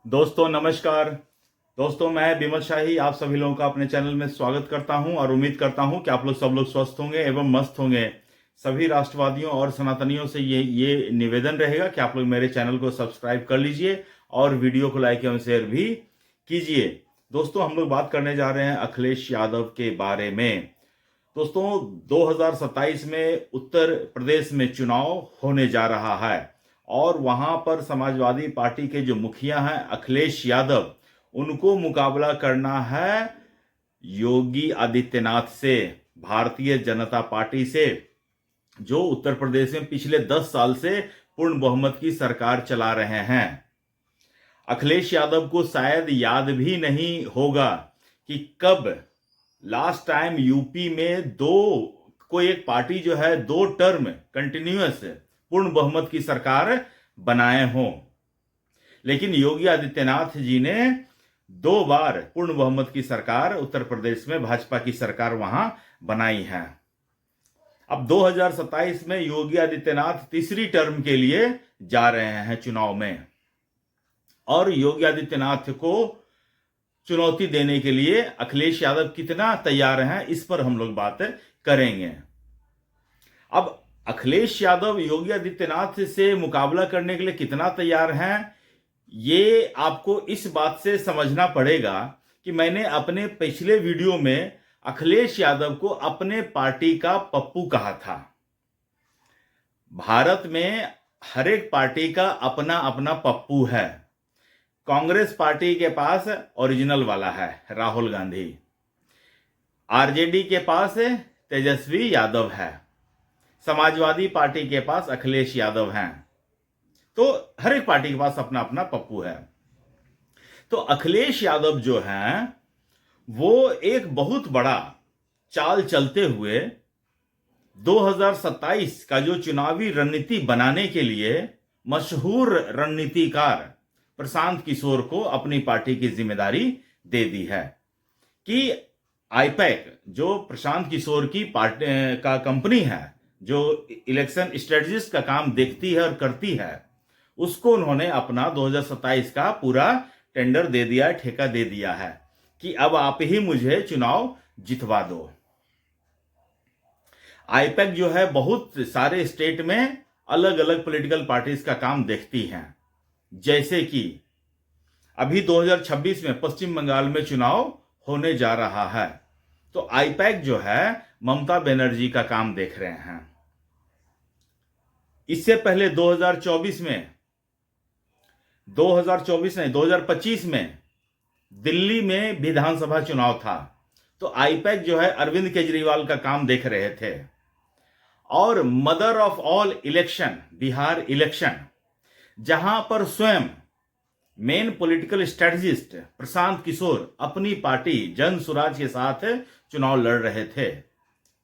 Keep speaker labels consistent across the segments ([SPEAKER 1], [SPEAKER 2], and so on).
[SPEAKER 1] दोस्तों नमस्कार। दोस्तों मैं विमल शाही आप सभी लोगों का अपने चैनल में स्वागत करता हूं और उम्मीद करता हूं कि आप लोग सब लोग स्वस्थ होंगे एवं मस्त होंगे। सभी राष्ट्रवादियों और सनातनियों से ये निवेदन रहेगा कि आप लोग मेरे चैनल को सब्सक्राइब कर लीजिए और वीडियो को लाइक एवं शेयर भी कीजिए। दोस्तों हम लोग बात करने जा रहे हैं अखिलेश यादव के बारे में। दोस्तों 2027 में उत्तर प्रदेश में चुनाव होने जा रहा है और वहां पर समाजवादी पार्टी के जो मुखिया हैं अखिलेश यादव, उनको मुकाबला करना है योगी आदित्यनाथ से, भारतीय जनता पार्टी से, जो उत्तर प्रदेश में पिछले 10 साल से पूर्ण बहुमत की सरकार चला रहे हैं। अखिलेश यादव को शायद याद भी नहीं होगा कि कब लास्ट टाइम यूपी में कोई एक पार्टी जो है 2 टर्म कंटिन्यूअस पूर्ण बहुमत की सरकार बनाए हों। लेकिन योगी आदित्यनाथ जी ने 2 बार पूर्ण बहुमत की सरकार उत्तर प्रदेश में भाजपा की सरकार वहां बनाई है। अब 2027 में योगी आदित्यनाथ तीसरी टर्म के लिए जा रहे हैं चुनाव में और योगी आदित्यनाथ को चुनौती देने के लिए अखिलेश यादव कितना तैयार हैं, इस पर हम लोग बात करेंगे। अब अखिलेश यादव योगी आदित्यनाथ से मुकाबला करने के लिए कितना तैयार हैं, ये आपको इस बात से समझना पड़ेगा कि मैंने अपने पिछले वीडियो में अखिलेश यादव को अपने पार्टी का पप्पू कहा था। भारत में हर एक पार्टी का अपना अपना पप्पू है। कांग्रेस पार्टी के पास ओरिजिनल वाला है राहुल गांधी, आरजेडी के पास तेजस्वी यादव है, समाजवादी पार्टी के पास अखिलेश यादव हैं। तो हर एक पार्टी के पास अपना अपना पप्पू है। तो अखिलेश यादव जो हैं वो एक बहुत बड़ा चाल चलते हुए 2027 का जो चुनावी रणनीति बनाने के लिए मशहूर रणनीतिकार प्रशांत किशोर को अपनी पार्टी की जिम्मेदारी दे दी है कि आईपैक जो प्रशांत किशोर की पार्टी का कंपनी है, जो इलेक्शन स्ट्रेटजिस्ट का काम देखती है और करती है, उसको उन्होंने अपना 2027 का पूरा टेंडर दे दिया, ठेका दे दिया है कि अब आप ही मुझे चुनाव जितवा दो। आईपैक जो है बहुत सारे स्टेट में अलग अलग पॉलिटिकल पार्टीज का काम देखती हैं। जैसे कि अभी 2026 में पश्चिम बंगाल में चुनाव होने जा रहा है, तो आईपैक जो है ममता बनर्जी का काम देख रहे हैं। इससे पहले 2024 नहीं 2025 में दिल्ली में विधानसभा चुनाव था, तो आईपैक जो है अरविंद केजरीवाल का काम देख रहे थे। और mother of all election Bihar election, जहां पर स्वयं main political strategist Prashant Kishor अपनी पार्टी जन सुराज के साथ चुनाव लड़ रहे थे,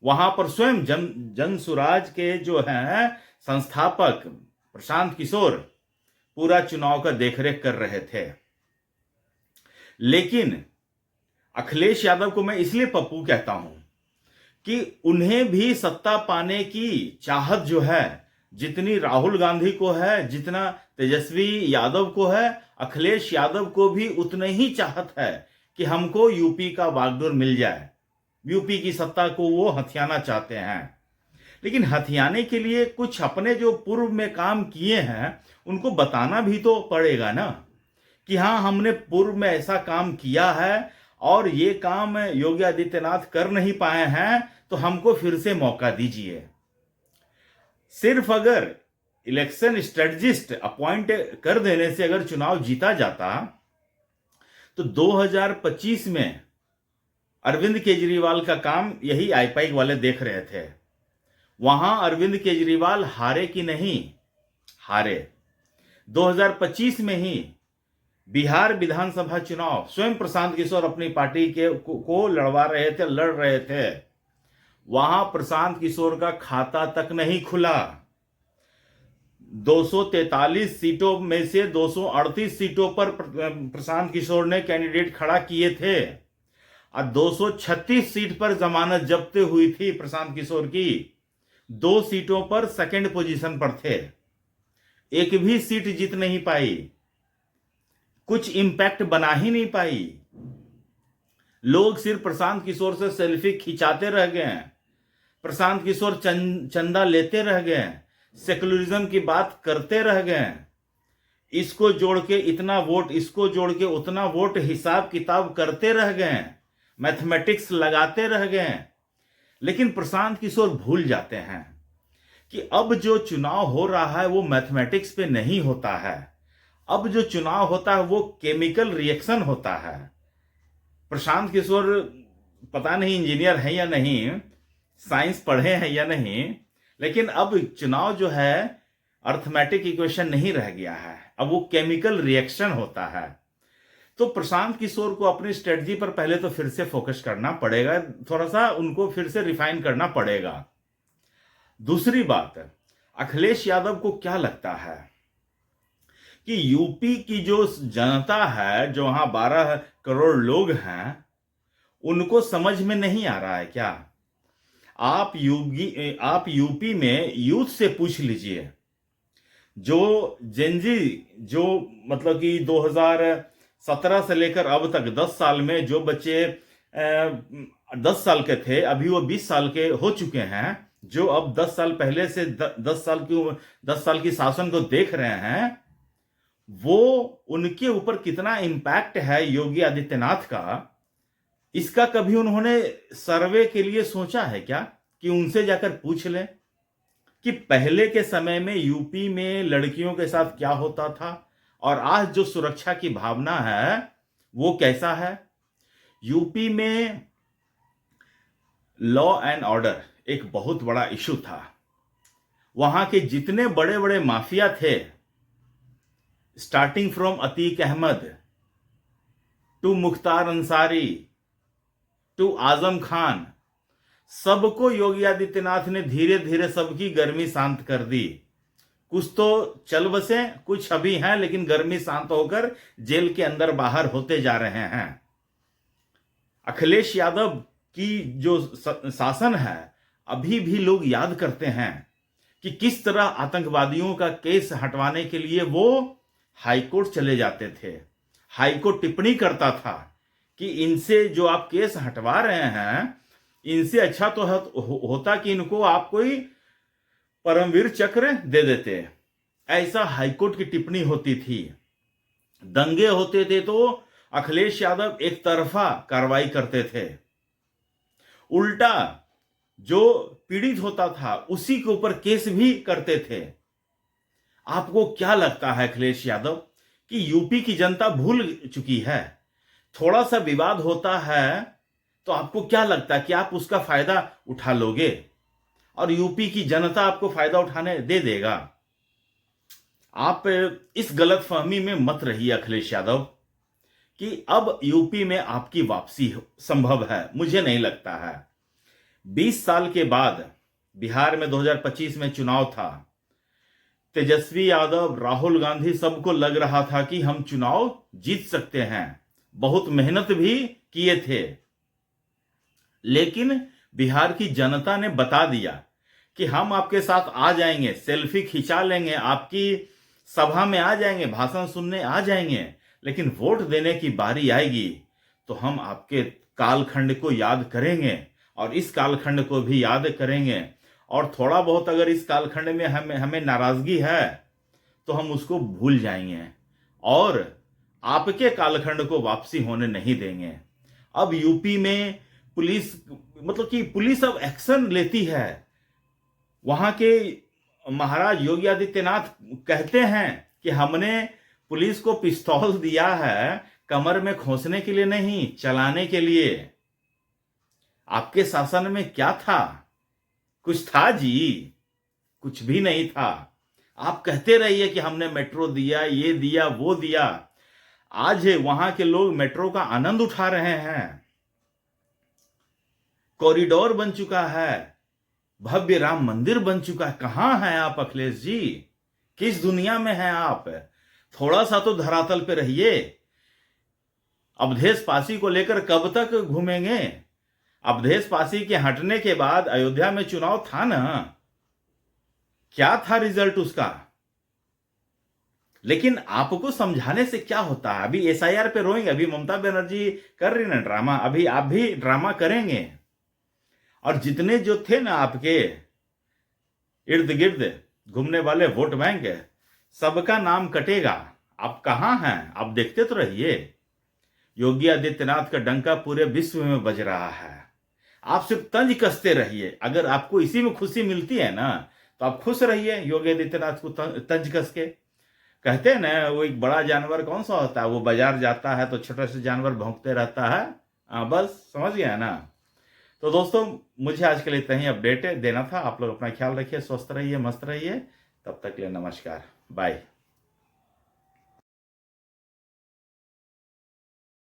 [SPEAKER 1] वहां पर स्वयं जन सुराज के जो हैं संस्थापक प्रशांत किशोर पूरा चुनाव का देखरेख कर रहे थे। लेकिन अखिलेश यादव को मैं इसलिए पप्पू कहता हूं कि उन्हें भी सत्ता पाने की चाहत जो है, जितनी राहुल गांधी को है, जितना तेजस्वी यादव को है, अखिलेश यादव को भी उतने ही चाहत है कि हमको यूपी का बागडोर मिल जाए। यूपी की सत्ता को वो हथियाना चाहते हैं। लेकिन हथियाने के लिए कुछ अपने जो पूर्व में काम किए हैं उनको बताना भी तो पड़ेगा ना, कि हाँ हमने पूर्व में ऐसा काम किया है और ये काम योगी आदित्यनाथ कर नहीं पाए हैं, तो हमको फिर से मौका दीजिए। सिर्फ अगर इलेक्शन स्ट्रेटजिस्ट अपॉइंट कर देने से अगर चुनाव जीता जाता, तो 2025 में अरविंद केजरीवाल का काम यही आईपैक वाले देख रहे थे। वहां अरविंद केजरीवाल हारे कि नहीं हारे। 2025 में ही बिहार विधानसभा चुनाव स्वयं प्रशांत किशोर अपनी पार्टी को लड़ रहे थे। वहां प्रशांत किशोर का खाता तक नहीं खुला। 243 सीटों में से 238 सीटों पर प्रशांत किशोर ने कैंडिडेट खड़ा किए थे और 236 सीट पर जमानत जब्त हुई थी प्रशांत किशोर की। 2 सीटों पर सेकंड पोजीशन पर थे, एक भी सीट जीत नहीं पाई। कुछ इंपैक्ट बना ही नहीं पाई। लोग सिर्फ प्रशांत किशोर से सेल्फी खिंचाते रह गए हैं, प्रशांत किशोर चंदा लेते रह गए, सेकुलरिज्म की बात करते रह गए, इसको जोड़ के इतना वोट, इसको जोड़ के उतना वोट, हिसाब किताब करते रह गए, मैथमेटिक्स लगाते रह गए। लेकिन प्रशांत किशोर भूल जाते हैं कि अब जो चुनाव हो रहा है वो मैथमेटिक्स पे नहीं होता है। अब जो चुनाव होता है वो केमिकल रिएक्शन होता है। प्रशांत किशोर पता नहीं इंजीनियर है या नहीं, साइंस पढ़े हैं या नहीं, लेकिन अब चुनाव जो है अर्थमेटिक इक्वेशन नहीं रह गया है, अब वो केमिकल रिएक्शन होता है। तो प्रशांत किशोर को अपनी स्ट्रेटजी पर पहले तो फिर से फोकस करना पड़ेगा, थोड़ा सा उनको फिर से रिफाइन करना पड़ेगा। दूसरी बात, अखिलेश यादव को क्या लगता है कि यूपी की जो जनता है, जो वहां 12 करोड़ लोग हैं, उनको समझ में नहीं आ रहा है क्या? आप यूपी में यूथ से पूछ लीजिए, जो जेनजी, जो मतलब कि 2017 से लेकर अब तक 10 साल में जो बच्चे 10 साल के थे, अभी वो 20 साल के हो चुके हैं, जो अब 10 साल पहले से 10 साल की शासन को देख रहे हैं, वो उनके ऊपर कितना इंपैक्ट है योगी आदित्यनाथ का, इसका कभी उन्होंने सर्वे के लिए सोचा है क्या? कि उनसे जाकर पूछ लें कि पहले के समय में यूपी में लड़कियों के साथ क्या होता था और आज जो सुरक्षा की भावना है वो कैसा है। यूपी में लॉ एंड ऑर्डर एक बहुत बड़ा इशू था। वहां के जितने बड़े बड़े माफिया थे, starting from Atiq Ahmed to Mukhtar Ansari to Azam Khan, सबको योगी आदित्यनाथ ने धीरे धीरे सबकी गर्मी शांत कर दी। कुछ तो चल बसे, कुछ अभी हैं, लेकिन गर्मी शांत होकर जेल के अंदर बाहर होते जा रहे हैं। अखिलेश यादव की जो शासन है, अभी भी लोग याद करते हैं कि किस तरह आतंकवादियों का केस हटवाने के लिए वो हाईकोर्ट चले जाते थे। हाईकोर्ट टिप्पणी करता था कि इनसे जो आप केस हटवा रहे हैं, इनसे अच्छा तो होता कि इनको आप कोई परमवीर चक्र दे देते। ऐसा हाईकोर्ट की टिप्पणी होती थी। दंगे होते थे तो अखिलेश यादव एक तरफा कार्रवाई करते थे, उल्टा जो पीड़ित होता था उसी के ऊपर केस भी करते थे। आपको क्या लगता है अखिलेश यादव कि यूपी की जनता भूल चुकी है? थोड़ा सा विवाद होता है तो आपको क्या लगता है कि आप उसका फायदा उठा लोगे और यूपी की जनता आपको फायदा उठाने दे देगा? आप इस गलतफहमी में मत रहिए अखिलेश यादव कि अब यूपी में आपकी वापसी संभव है। मुझे नहीं लगता है। 20 साल के बाद बिहार में 2025 में चुनाव था। तेजस्वी यादव, राहुल गांधी, सबको लग रहा था कि हम चुनाव जीत सकते हैं, बहुत मेहनत भी किए थे, लेकिन बिहार की जनता ने बता दिया कि हम आपके साथ आ जाएंगे, सेल्फी खिंचा लेंगे, आपकी सभा में आ जाएंगे, भाषण सुनने आ जाएंगे, लेकिन वोट देने की बारी आएगी तो हम आपके कालखंड को याद करेंगे और इस कालखंड को भी याद करेंगे, और थोड़ा बहुत अगर इस कालखंड में हमें नाराजगी है तो हम उसको भूल जाएंगे और आपके कालखंड को वापसी होने नहीं देंगे। अब यूपी में पुलिस, मतलब कि पुलिस अब एक्शन लेती है। वहां के महाराज योगी आदित्यनाथ कहते हैं कि हमने पुलिस को पिस्तौल दिया है कमर में खोसने के लिए नहीं, चलाने के लिए। आपके शासन में क्या था? कुछ था जी? कुछ भी नहीं था। आप कहते रहिए कि हमने मेट्रो दिया, ये दिया, वो दिया। आज वहां के लोग मेट्रो का आनंद उठा रहे हैं। कॉरिडोर बन चुका है, भव्य राम मंदिर बन चुका है। कहां हैं आप अखिलेश जी? किस दुनिया में हैं आप? थोड़ा सा तो धरातल पे रहिए। अवधेश पासी को लेकर कब तक घूमेंगे? अवधेश पासी के हटने के बाद अयोध्या में चुनाव था ना, क्या था रिजल्ट उसका? लेकिन आपको समझाने से क्या होता है? अभी एसआईआर पे रोएंगे, अभी ममता बनर्जी कर रही ना ड्रामा, अभी आप भी ड्रामा करेंगे। और जितने जो थे ना आपके इर्द गिर्द घूमने वाले वोट बैंक, सबका नाम कटेगा। आप कहां हैं? आप देखते तो रहिए। योगी आदित्यनाथ का डंका पूरे विश्व में बज रहा है। आप सिर्फ तंज कसते रहिए। अगर आपको इसी में खुशी मिलती है ना, तो आप खुश रहिए योगी आदित्यनाथ को तंज कस के। कहते हैं ना, वो एक बड़ा जानवर कौन सा होता है, वो बाजार जाता है तो छोटा सा जानवर भौंकते रहता है। बस समझ गया ना। तो दोस्तों, मुझे आज के लिए इतना ही अपडेट देना था। आप लोग अपना ख्याल रखिए, स्वस्थ रहिए, मस्त रहिए। तब तक के लिए नमस्कार, बाय।